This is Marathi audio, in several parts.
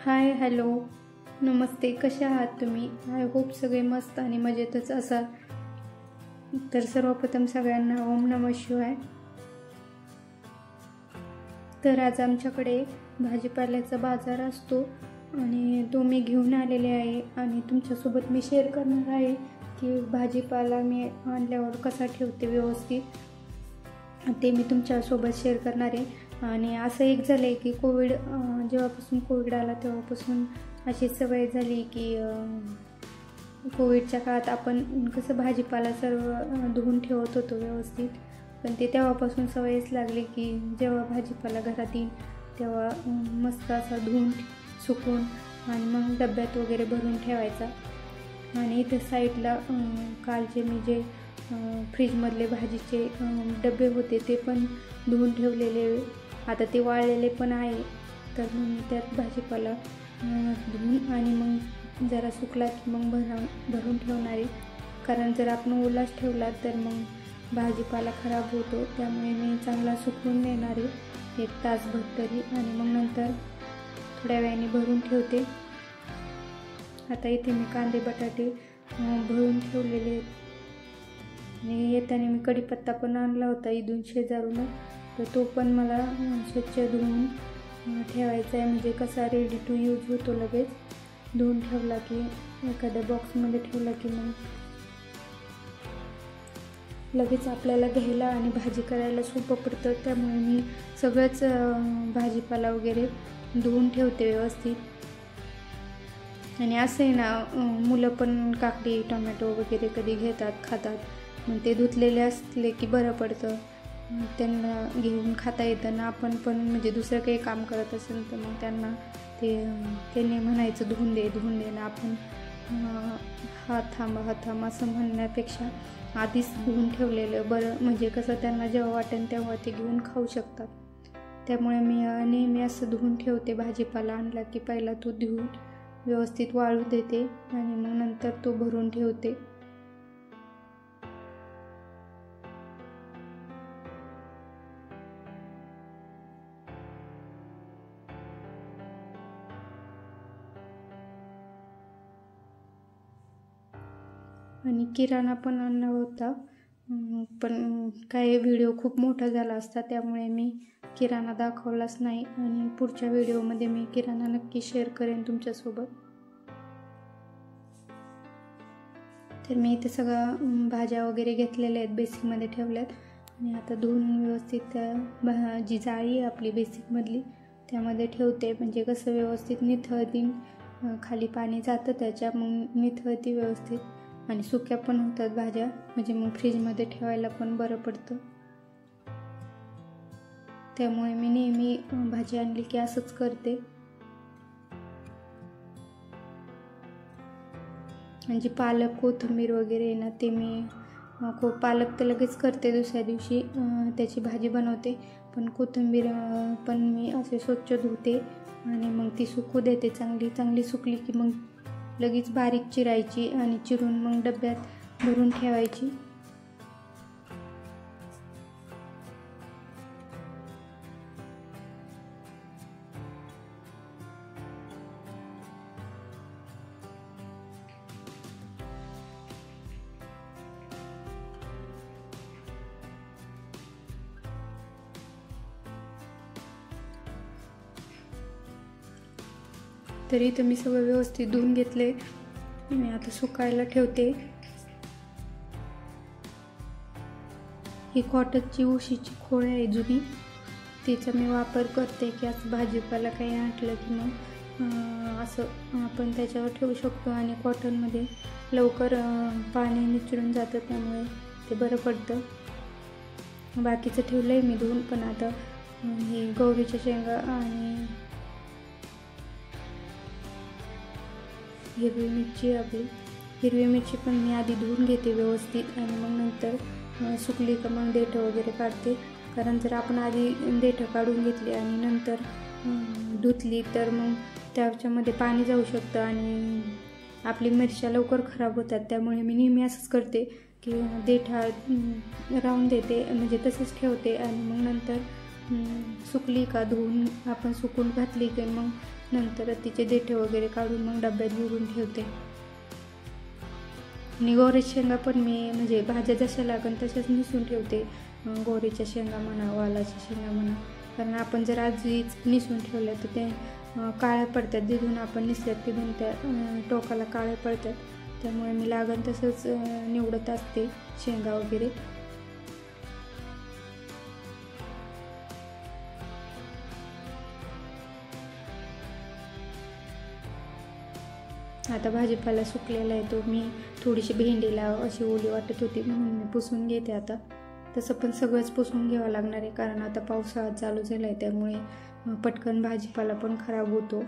हाय हॅलो नमस्ते, कशा आहात तुम्ही? आय होप सगळे मस्त आणि मजेतच असाल. तर सर्वप्रथम सगळ्यांना ओम नमः शिवाय. तर आज आमच्याकडे भाजीपाल्याचा बाजार असतो आणि तो मी घेऊन आलेले आहे आणि तुमच्यासोबत मी शेअर करणार आहे की भाजीपाला मी आणल्यावर कसा ठेवते व्यवस्थित, ते मी तुमच्यासोबत शेअर करणार आहे. आणि असं एक झालं आहे की जेव्हापासून कोविड आला तेव्हापासून अशी सवय झाली की कोविडच्या काळात आपण कसं भाजीपाला सर्व धुवून ठेवत होतो व्यवस्थित, पण ते तेव्हापासून सवयच लागली की जेव्हा भाजीपाला घरात येईल तेव्हा मस्त असा धुवून सुकून आणि मग डब्यात वगैरे भरून ठेवायचा. आणि इथे साईडला कालचे मी जे फ्रीजमधले भाजीचे डबे होते ते पण धुवून ठेवलेले, आता ते वाळलेले पण आहे. तर मग त्यात भाजीपाला धुवून आणि मग जरा सुकला की मग भरून ठेवणार आहे. कारण जर आपण ओलाच ठेवला तर मग भाजीपाला खराब होतो, त्यामुळे मी चांगला सुकवून देणार आहे 1 तासभर तरी, आणि मग नंतर थोड्या वेळाने भरून ठेवते. आता इथे मी कांदे बटाटे भरून ठेवलेले आहेत आणि येताना मी कढीपत्ता पण आणला होता इथून शेजारून, तर तो पण मला स्वच्छ धुवून ठेवायचा आहे. म्हणजे कसा रेडी टू यूज होतो, लगेच धुवून ठेवला की एखाद्या बॉक्समध्ये ठेवला की मग लगेच आपल्याला घ्यायला आणि भाजी करायला सोपं पडतं. त्यामुळे मी सगळंच भाजीपाला वगैरे धुवून ठेवते व्यवस्थित. आणि असं आहे ना, मुलं पण काकडी टोमॅटो वगैरे कधी घेतात खातात, मग ते धुतलेले असले की बरं पडतं, त्यांना घेऊन खाता येतं ना. आपण पण म्हणजे दुसरं काही काम करत असेल तर मग त्यांनी म्हणायचं धुवून दे ना, आपण हात थांबा असं म्हणण्यापेक्षा आधीच धुवून ठेवलेलं बरं. म्हणजे कसं त्यांना जेव्हा वाटेल तेव्हा ते घेऊन खाऊ शकतात. त्यामुळे मी नेहमी असं धुवून ठेवते. भाजीपाला आणला की पहिला तो धुवून व्यवस्थित वाळू देते आणि मग नंतर तो भरून ठेवते. आणि किराणा पण आणला होता, पण काही व्हिडिओ खूप मोठा झाला असता त्यामुळे मी किराणा दाखवलाच नाही. आणि पुढच्या व्हिडिओमध्ये मी किराणा नक्की शेअर करेन तुमच्यासोबत. तर मी इथे सगळं भाज्या वगैरे घेतलेल्या आहेत, बेसिकमध्ये ठेवल्यात आणि आता धुवून व्यवस्थित जी जाळी आहे आपली बेसिकमधली त्यामध्ये ठेवते. म्हणजे कसं व्यवस्थित निथळती, खाली पाणी जातं त्याच्या, मग निथळती व्यवस्थित आणि सुक्या पण होतात भाज्या, म्हणजे मग फ्रीजमध्ये ठेवायला पण बरं पडतं. त्यामुळे मी नेहमी भाजी आणली की असंच करते. म्हणजे पालक कोथिंबीर वगैरे ना, ते मी पालक तर लगेच करते, दुसऱ्या दिवशी त्याची भाजी बनवते. पण कोथिंबीर पण मी असे स्वच्छ धुते आणि मग ती सुकू देते. चांगली सुकली की मग लगेच बारीक चिरायची आणि चिरून मग डब्यात भरून ठेवायची. तरी इथं मी सगळं व्यवस्थित धुवून घेतले आणि आता सुकायला ठेवते. ही कॉटनची उशीची खोळ आहे जुनी, तिचा मी वापर करते की असं भाजीपाला काही आणलं की मग असं आपण त्याच्यावर ठेवू शकतो. आणि कॉटनमध्ये लवकर पाणी निचळून जातं, त्यामुळे ते बरं पडतं. बाकीचं ठेवलं आहे मी धुवून, पण आता ही गौरीच्या शेंगा आणि हिरवी मिरची, आपली हिरवी मिरची पण मी आधी धुवून घेते व्यवस्थित आणि मग नंतर सुकली का मग देठं वगैरे काढते. कारण जर आपण आधी देठं काढून घेतली आणि नंतर धुतली तर मग त्याच्यामध्ये पाणी जाऊ शकतं आणि आपली मिरच्या लवकर खराब होतात. त्यामुळे मी नेहमी असंच करते की देठा राहून देते, म्हणजे तसंच ठेवते आणि मग नंतर सुकली का धुवून आपण सुकून घातली की मग नंतर तिचे देठे वगैरे काढून मग डब्यात भरून ठेवते. आणि गौरीच्या शेंगा पण मी म्हणजे भाज्या जशा लागन तशाच निसून ठेवते. गौरीच्या शेंगा म्हणा, वालाच्या शेंगा म्हणा, कारण आपण जर आधीच निसून ठेवल्या तर ते काळ्या पडतात. जिथून आपण निसल्यात तिथून त्या टोकाला काळ्या पडतात. त्यामुळे मी लागन तसंच निवडत असते शेंगा वगैरे. आता भाजीपाला सुकलेला आहे, तो मी थोडीशी भेंडीला अशी ओली वाटत होती म्हणून मी पुसून घेते. आता तसं पण सगळंच पुसून घ्यावं लागणार आहे, कारण आता पावसाळा चालू झाला आहे. त्यामुळे पटकन भाजीपाला पण खराब होतो.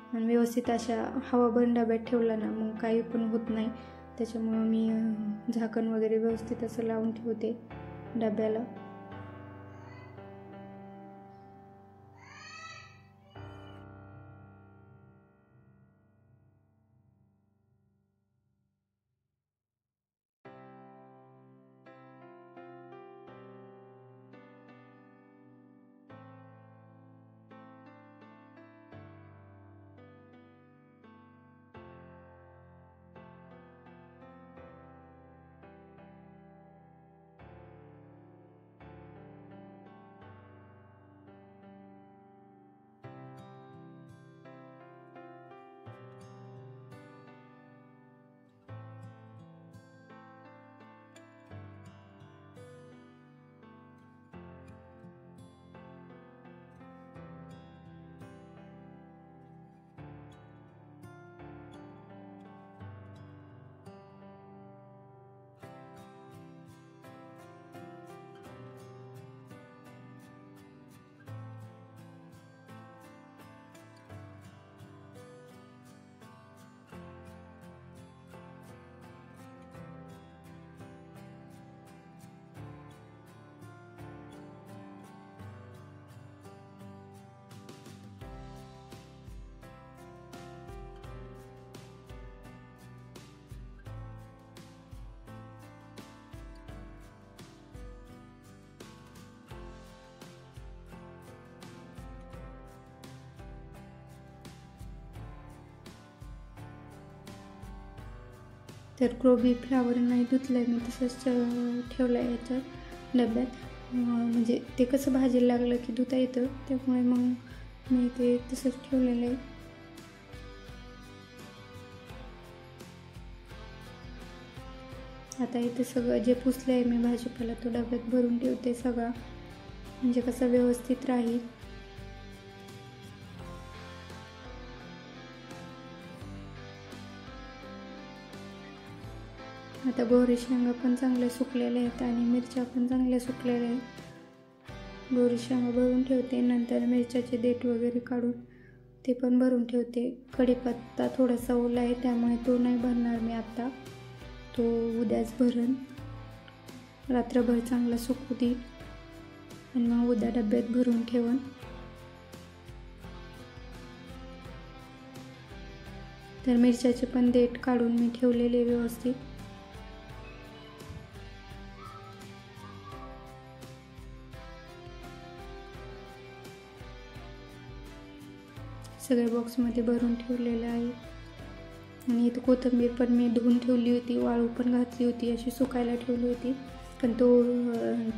आणि व्यवस्थित अशा हवा बंद डब्यात ठेवला ना मग काही पण होत नाही. त्याच्यामुळं मी झाकण वगैरे व्यवस्थित असं लावून ठेवते डब्याला. तर कोबी फ्लावर नाही धुतलं आहे मी, तसंच ठेवलं आहे याच्यात डब्यात. म्हणजे ते कसं भाजीला लागलं की धुता येतं, त्यामुळे मग मी ते तसंच ठेवलेलं आहे. आता इथे सगळं जे पुसलं आहे मी भाजीपाला तो डब्यात भरून ठेवते सगळा, म्हणजे कसं व्यवस्थित राहील. आता गौरी शेंगा पण चांगल्या सुकलेल्या आहेत आणि मिरच्या पण चांगल्या सुकलेल्या आहेत. गौरी शेंगा भरून ठेवते, नंतर मिरच्याचे देठ वगैरे काढून ते पण भरून ठेवते. कढीपत्ता थोडासा ओला आहे त्यामुळे तो नाही भरणार मी आता, तो उद्याच भरण. रात्रभर चांगला सुकू देईल आणि मग उद्या डब्यात भरून ठेवन. तर मिरच्याचे पण देठ काढून मी ठेवलेले व्यवस्थित. सगळ्या बॉक्समध्ये भरून ठेवलेलं आहे. आणि इथं कोथिंबीर पण मी धुवून ठेवली होती, वाळू पण घातली होती, अशी सुकायला ठेवली होती. पण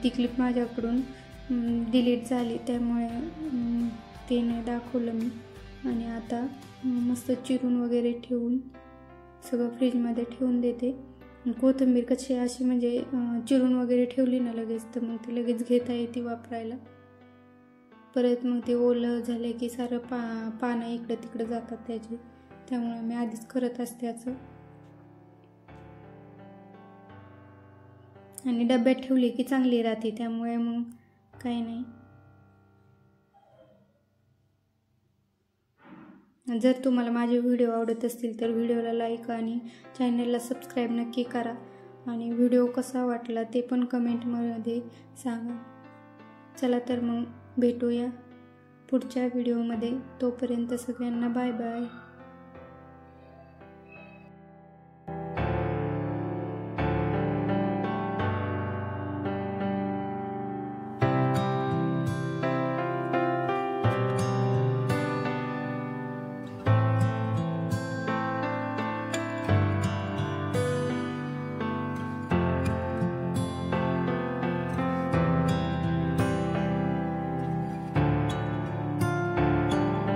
ती क्लिप माझ्याकडून डिलीट झाली, त्यामुळे ते नाही दाखवलं मी. आणि आता मस्त चिरून वगैरे ठेवून सगळं फ्रीजमध्ये ठेवून देते. कोथिंबीर कशी अशी म्हणजे चिरून वगैरे ठेवली ना लगेच, तर मग ती लगेच घेता येते वापरायला. परत मग ते ओलं झालं की सारं पानं इकडं तिकडं जातात त्याचे, त्यामुळे मी आधीच करत असते असं. आणि डब्यात ठेवली की चांगली राहते, त्यामुळे मग काही नाही. जर तुम्हाला माझे व्हिडिओ आवडत असतील तर व्हिडिओला लाईक आणि चॅनलला सबस्क्राईब नक्की करा. आणि व्हिडिओ कसा वाटला ते पण कमेंटमध्ये सांगा. चला तर मग भेटूया पुढच्या व्हिडिओमध्ये. तोपर्यंत सगळ्यांना बाय बाय.